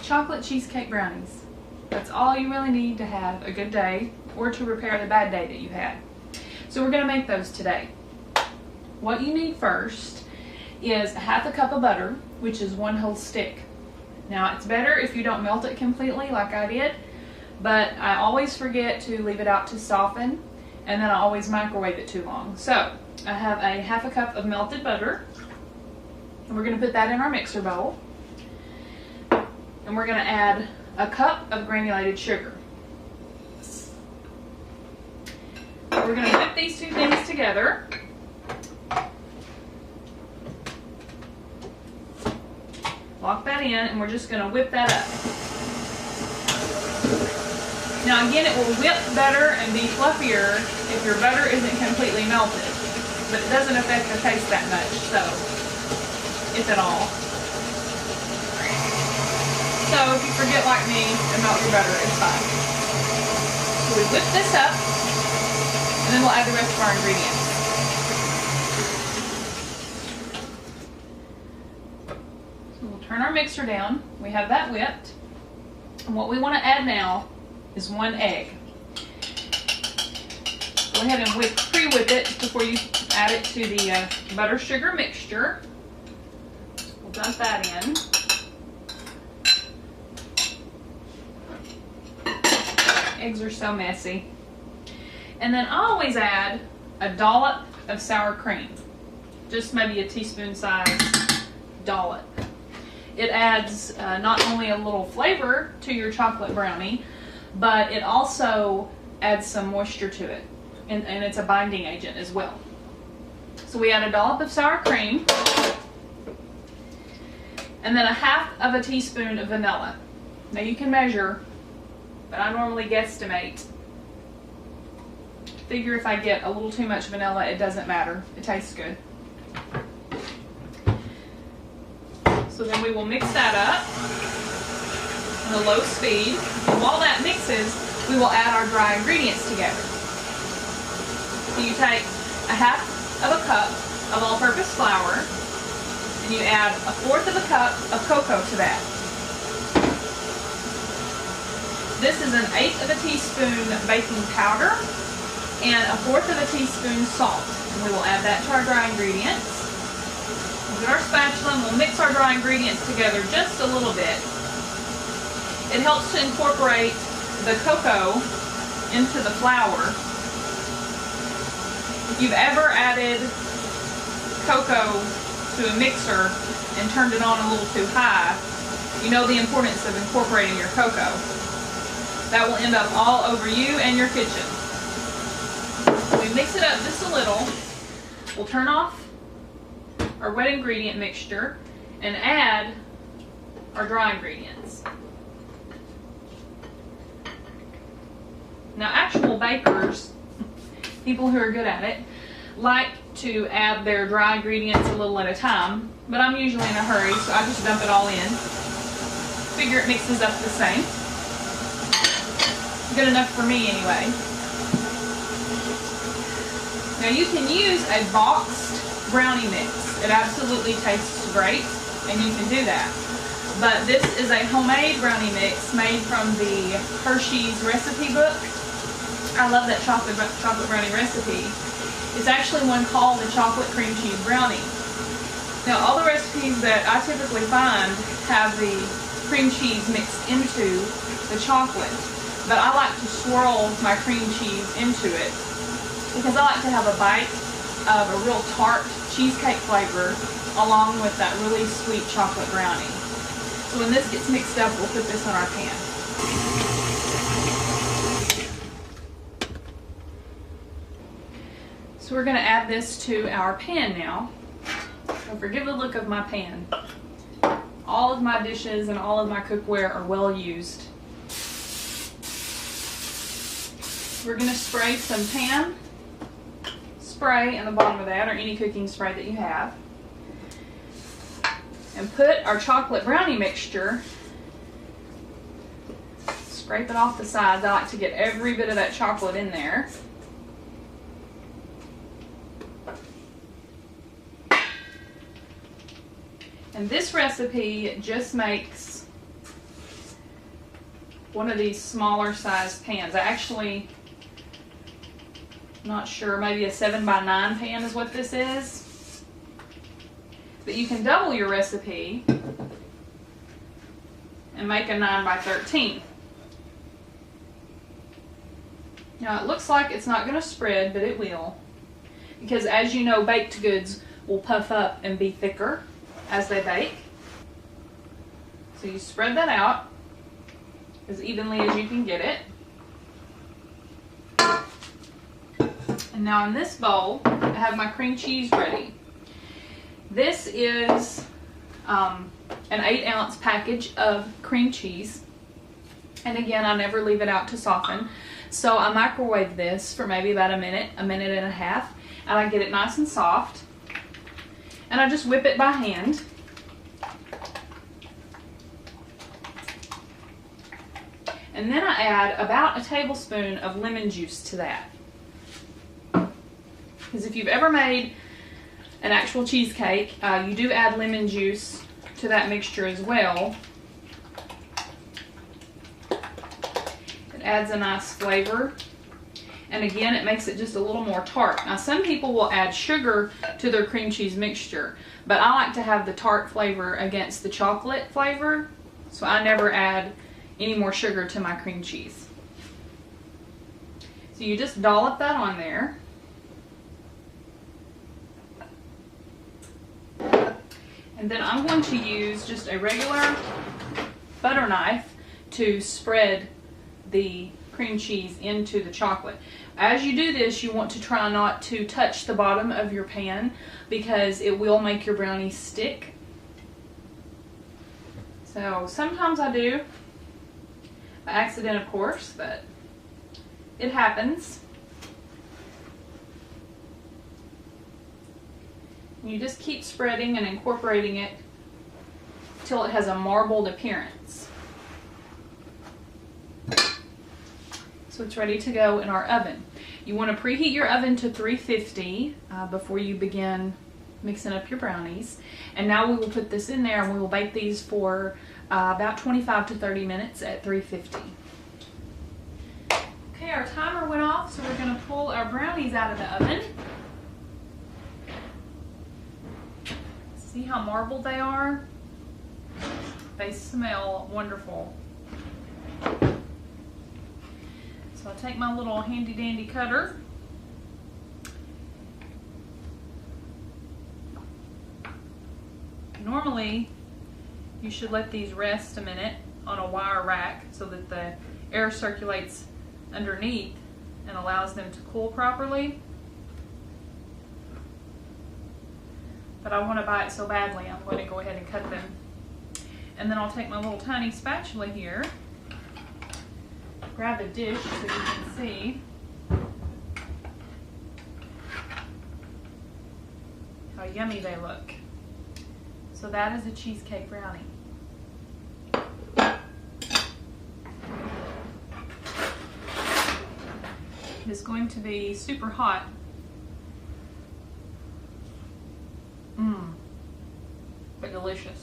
chocolate cheesecake brownies. That's all you really need to have a good day or to repair the bad day that you had. So we're going to make those today. What you need first is 1/2 cup of butter, which is 1 whole stick. Now it's better if you don't melt it completely like I did, but I always forget to leave it out to soften, and then I always microwave it too long. So I have a 1/2 cup of melted butter, and we're going to put that in our mixer bowl. And we're going to add a cup of granulated sugar. We're going to whip these two things together. Lock that in, and we're just going to whip that up. Now again, it will whip better and be fluffier if your butter isn't completely melted, but it doesn't affect the taste that much, so if at all. So if you forget like me to melt your butter, it's fine. So we whip this up, and then we'll add the rest of our ingredients. So we'll turn our mixer down. We have that whipped. And what we want to add now is 1 egg. Go ahead and pre-whip it before you add it to the butter sugar mixture. We'll dump that in. Eggs are so messy. And then I always add a dollop of sour cream. Just maybe a teaspoon size dollop. It adds not only a little flavor to your chocolate brownie, but it also adds some moisture to it. And it's a binding agent as well. So we add a dollop of sour cream, and then 1/2 teaspoon of vanilla. Now you can measure, but I normally guesstimate. Figure if I get a little too much vanilla, it doesn't matter. It tastes good. So then we will mix that up on a low speed. And while that mixes, we will add our dry ingredients together. So you take 1/2 cup of all-purpose flour, and you add 1/4 cup of cocoa to that. This is 1/8 teaspoon baking powder and 1/4 teaspoon salt. And we will add that to our dry ingredients. We'll get our spatula and we'll mix our dry ingredients together just a little bit. It helps to incorporate the cocoa into the flour. If you've ever added cocoa to a mixer and turned it on a little too high, you know the importance of incorporating your cocoa. That will end up all over you and your kitchen. We mix it up just a little. We'll turn off our wet ingredient mixture and add our dry ingredients. Now actual bakers, people who are good at it, like to add their dry ingredients a little at a time, but I'm usually in a hurry, so I just dump it all in. Figure it mixes up the same. Good enough for me anyway. Now you can use a boxed brownie mix. It absolutely tastes great, and you can do that. But this is a homemade brownie mix made from the Hershey's recipe book. I love that chocolate brownie recipe. It's actually one called the chocolate cream cheese brownie. Now all the recipes that I typically find have the cream cheese mixed into the chocolate. But I like to swirl my cream cheese into it because I like to have a bite of a real tart cheesecake flavor along with that really sweet chocolate brownie. So when this gets mixed up, we'll put this on our pan. So we're going to add this to our pan now. So forgive the look of my pan. All of my dishes and all of my cookware are well used. We're going to spray some pan spray in the bottom of that, or any cooking spray that you have, and put our chocolate brownie mixture, scrape it off the sides. I like to get every bit of that chocolate in there. And this recipe just makes one of these smaller sized pans. I actually, not sure, maybe a 7x9 pan is what this is. But you can double your recipe and make a 9x13. Now it looks like it's not going to spread, but it will. Because as you know, baked goods will puff up and be thicker as they bake. So you spread that out as evenly as you can get it. And now in this bowl, I have my cream cheese ready. This is an 8-ounce package of cream cheese. And again, I never leave it out to soften. So I microwave this for maybe about a minute and a half. And I get it nice and soft. And I just whip it by hand. And then I add about a tablespoon of lemon juice to that. Because if you've ever made an actual cheesecake, you do add lemon juice to that mixture as well. It adds a nice flavor. And again, it makes it just a little more tart. Now, some people will add sugar to their cream cheese mixture, but I like to have the tart flavor against the chocolate flavor, so I never add any more sugar to my cream cheese. So you just dollop that on there. And then I'm going to use just a regular butter knife to spread the cream cheese into the chocolate. As you do this, you want to try not to touch the bottom of your pan because it will make your brownies stick. So sometimes I do, by accident of course, but it happens. You just keep spreading and incorporating it till it has a marbled appearance. So it's ready to go in our oven. You want to preheat your oven to 350 before you begin mixing up your brownies. And now we will put this in there and we will bake these for about 25 to 30 minutes at 350. Okay, our timer went off, so we're going to pull our brownies out of the oven. See how marbled they are? They smell wonderful. So I'll take my little handy dandy cutter. Normally, you should let these rest a minute on a wire rack so that the air circulates underneath and allows them to cool properly. But I want to buy it so badly, I'm going to go ahead and cut them. And then I'll take my little tiny spatula here, grab a dish so you can see how yummy they look. So that is a cheesecake brownie. It's going to be super hot. But delicious.